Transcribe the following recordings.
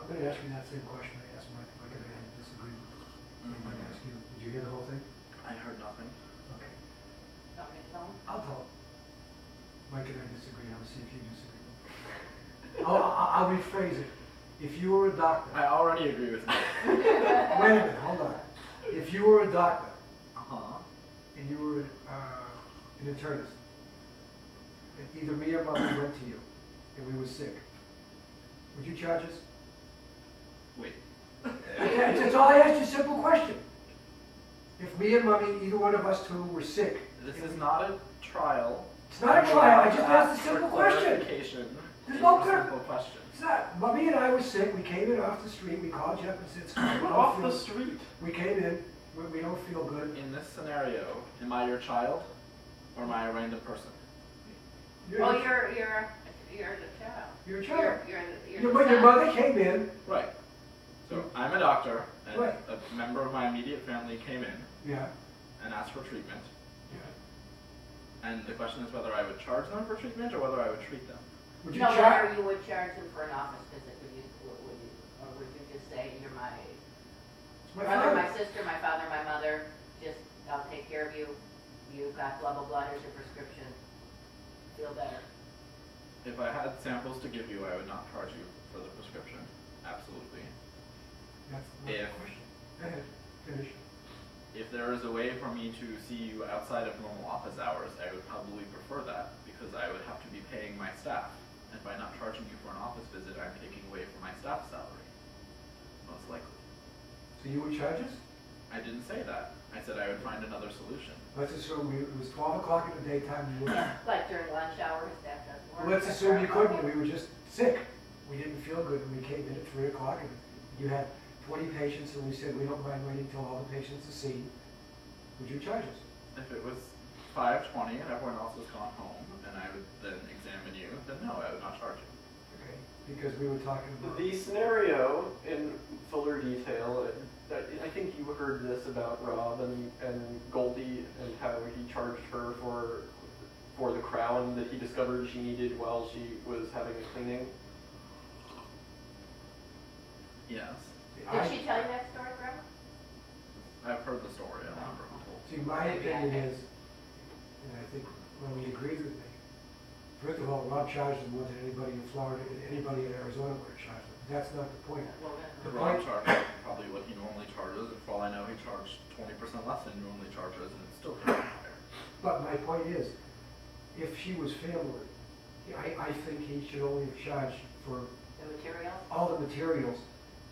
I'm going to ask you that same question I asked Mike. Mike and I had a disagreement. I'm going to ask you, did you hear the whole thing? I heard nothing. Okay. Want me to tell him? I'll tell him. Mike and I disagree. I'll see if you disagree. I'll rephrase it. If you were a doctor. I already agree with you. Wait a minute, hold on. If you were a doctor and you were an internist, and either me or Mommy went to you and we were sick, would you charge us? Wait. That's all I asked you, a simple question. If me and Mommy, either one of us two, were sick. This is not a trial. It's not a trial, I just asked a simple question. There's no simple question. It's not. Mommy and I were sick, we came in off the street, we called you up and said, Scott, we don't Off feel- the street. We came in, we don't feel good. In this scenario, am I your child or am I a random person? Oh, you're the child. You're a child. You're Your the son. mother came in. Right. So I'm a doctor, and Right. a member of my immediate family came in Yeah. and asked for treatment. Yeah. And the question is whether I would charge them for treatment or whether I would treat them. Would you No, charge? whether you would charge them for an office visit, or would you just say, you're my My brother, my father. sister, my father, my mother, just, I'll take care of you, you've got blah, blah, blah, here's your prescription, feel better. If I had samples to give you, I would not charge you for the prescription. Absolutely. That's not the If- question. Go ahead, finish. If there is a way for me to see you outside of normal office hours, I would probably prefer that because I would have to be paying my staff. And by not charging you for an office visit, I'm taking away from my staff's salary. Most likely. So you would charge us? I didn't say that. I said I would find another solution. Let's assume it was 12 o'clock in the daytime, you would. Like during lunch hours, that doesn't work. Let's assume you couldn't, we were just sick. We didn't feel good and we came in at 3 o'clock and you had 20 patients and we said we don't mind waiting till all the patients are seen. Would you charge us? If it was 5:20 and everyone else has gone home, and I would then examine you, then no, I would not charge you. Okay, because we were talking about. The scenario in fuller detail, I think you heard this about Rob and Goldie and how he charged her for the crown that he discovered she needed while she was having a cleaning. Yes. Did she tell you that story, Grandma? I've heard the story. I don't remember who told. See, my opinion is, and I think Ronnie agrees with me, first of all, Rob charged them more than anybody in Florida and anybody in Arizona would have charged them. That's not the point. Well, The then- Rob charges probably what he normally charges. For all I know, he charged 20% less than he normally charges, and it's still pretty higher. But my point is, if she was family, I think he should only have charged for The materials? all the materials.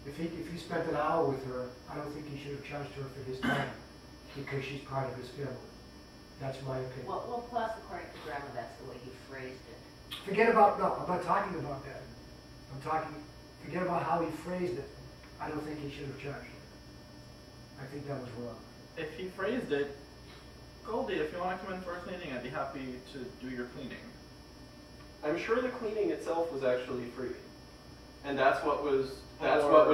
If he spent an hour with her, I don't think he should have charged her for his time because she's part of his family. That's my opinion. Well, plus, according to Grandma, that's the way he phrased it. Forget about, no, I'm not talking about that. Forget about how he phrased it. I don't think he should have charged her. I think that was wrong. If he phrased it, Goldie, if you want to come in for a cleaning, I'd be happy to do your cleaning. I'm sure the cleaning itself was actually free, and that's what was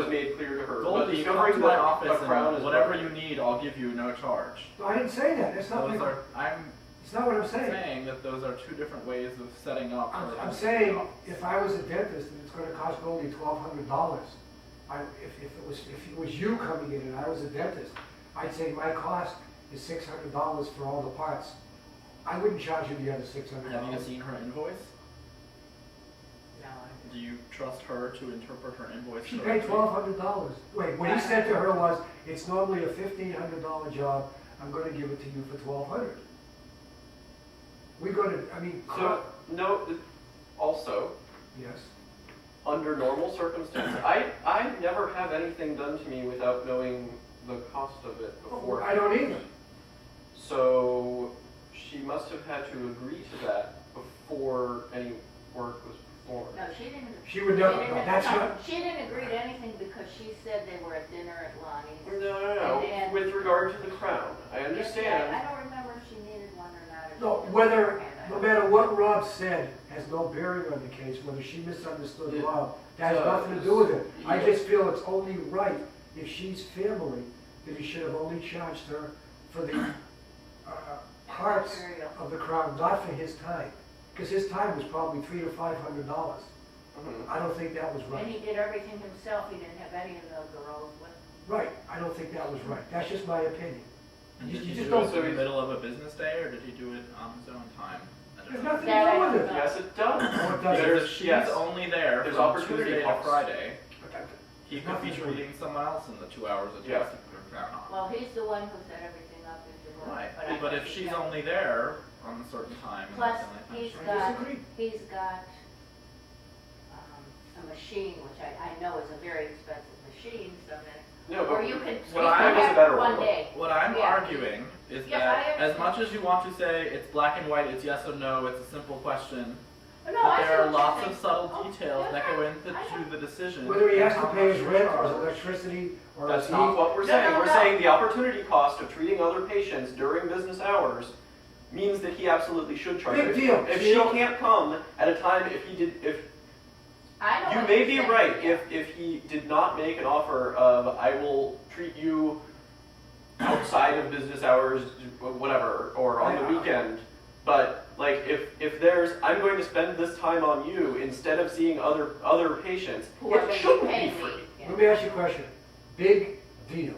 made clear to her. But Goldie, come discovering to my that office a crown and is whatever broken- you need, I'll give you no charge. No, I didn't say that. That's not Those my, are, I'm it's not what I'm saying. saying that those are two different ways of setting up. I'm saying, if I was a dentist and it's gonna cost Goldie $1,200, if it was you coming in and I was a dentist, I'd say my cost is $600 for all the parts. I wouldn't charge you the other $600. Have you seen her invoice? No, I Do you trust her to interpret her invoice? She paid correctly? $1,200. Wait, what he said to her was, it's normally a $1,500 job, I'm gonna give it to you for $1,200. We're gonna, I mean, So, no, also, yes. under normal circumstances, I never have anything done to me without knowing the cost of it before. I don't either. So she must have had to agree to that before any work was performed. No, she didn't. She would never, she didn't- that's no, not, She didn't agree to anything because she said they were at dinner at Lonnie's. No. And- With regard to the crown, I I understand. don't remember if she needed one or not. no, no matter what Rob said, has no bearing on the case, whether she misunderstood It Rob, that has does. nothing to do with it. I Yeah. just feel it's only right, if she's family, that he should have only charged her for the parts Material. of the crown, not for his time. Because his time was probably $300 to $500. I don't think that was And right. he did everything himself, he didn't have any of the girls with. Right, I don't think that was right. That's just my opinion. And You did he just do it don't- in the middle of a business day, or did he do it on his own time? I don't There's know. nothing That I wrong with don't it. know. Yes, it does. No, it doesn't. Because There's- if she's yes. only there There's from opportunity Tuesday to costs. Friday, But that- he There's could be nothing wrong. treating someone else in the 2 hours that she Yeah. has to put her crown on. Well, he's the one who set everything up into work. Right, I but think if he's she's got- only there on a certain time, Plus, then I think he's she- I got, disagree. he's got, a machine, which I know is a very expensive machine, so that, No, or but you can, you what can I was a have better it one one. day. What I'm Yeah. arguing is Yes, that I as understand. much as you want to say it's black and white, it's yes or no, it's a simple question, But no, I that see there are what you're lots saying. of subtle Oh, details yeah, that go I into know. the decision. Whether he has to how pay much his you're rent or his charged. electricity or that's his not heat. what we're No, saying. no, We're no. saying the opportunity cost of treating other patients during business hours means that he absolutely should charge Big her. deal. If So she you don't- can't come at a time, if I know you what may you're be saying, right, yeah. if he did not make an offer of I will treat you outside of business hours, whatever, or on the weekend, but like if there's I'm going to spend this time on you instead of seeing other patients, Who are it gonna shouldn't be be paying free. me. Yeah. Let me ask you a question. Big deal.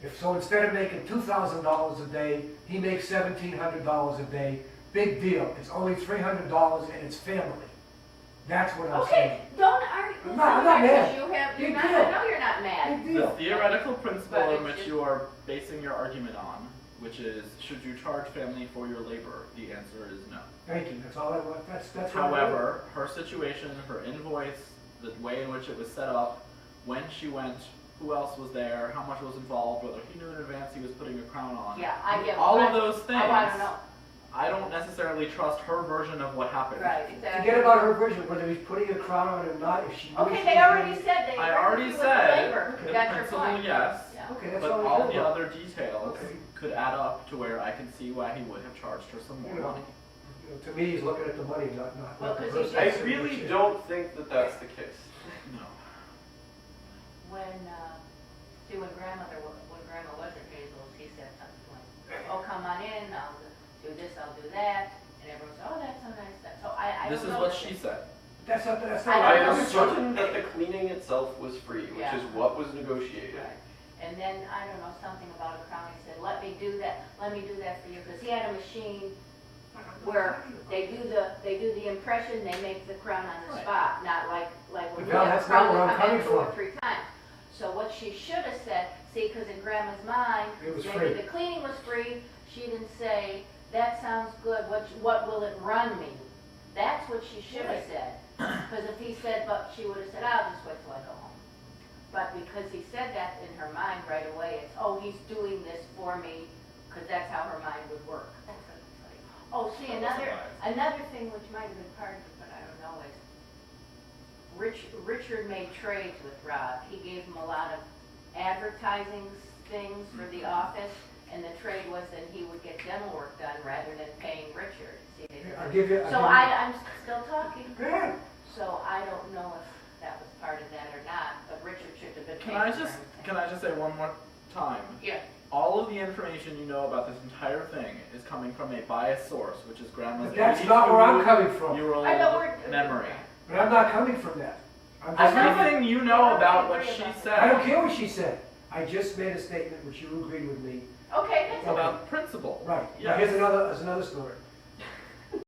If so, instead of making $2,000 a day, he makes $1,700 a day. Big deal. It's only $300 and it's family. That's what I'm saying. Okay, don't argue. I'm not mad. You have, you're Big not, deal. I know you're not mad. Big The deal. theoretical principle But in it's which just- you are basing your argument on, which is should you charge family for your labor, the answer is no. Thank you. That's all I want. That's what I However, her situation, her invoice, the way in which it was set up, when she went, who else was there, how much was involved, whether he knew in advance he was putting a crown on. Yeah, I get. All of those things. Oh, I don't know. I don't necessarily trust her version of what happened. Right, exactly. Forget about her version, whether he's putting a crown on or not, if she knew Okay, she they was already doing- said they. I already agree with said, the labor. Okay. That's your principle, point. yes. Yeah. Okay, that's But all I all care the about. other details Okay. could add up to where I can see why he would have charged her some more You know, money. To me, he's looking at the money, not Well, the 'cause he person. I Yes. really don't think that that's the case. No. When, see, when grandma was at Hazel's, he said something like, oh, come on in, I'll do this, I'll do that, and everyone said, oh, that's so nice, so I This don't is know what that she it- said. That's not. I I don't am know. certain that the cleaning itself was free, which Yeah. is what was negotiated. Right, and then, I don't know, something about a crown, he said, let me do that for you, because he had a machine where they do the impression, they make the crown on the Right. spot, not like when we Val, have a that's not crown where I'm that come in coming 2 or from. 3 times. So what she should have said, see, because in grandma's mind, It was maybe free. the cleaning was free, she didn't say, that sounds good, what will it run me? That's what she should have said, because if he said, but she would have said, I'll just wait till I go home. But because he said that in her mind right away, it's, oh, he's doing this for me, because that's how her mind would work. That's what it's like. Oh, see, That wasn't another thing which might have been part of it, but I don't know, is Richard made trades with Rob. He gave him a lot of advertising things for the office, and the trade was that he would get dental work done rather than paying Richard. See, they did I'll that. give you. So I'm still talking. Go ahead. So I don't know if that was part of that or not, but Richard should have been Can paying I for just everything. say one more time? Yeah. All of the information you know about this entire thing is coming from a biased source, which is grandma's But that's not where I'm coming from. year-old I know we're. memory. But I'm not coming from that. I'm I just know, making- Everything you know about what she said I don't care what she said. I just made a statement which you agreed with me. Okay, that's okay. about principle. Right. Now Yes. here's another story.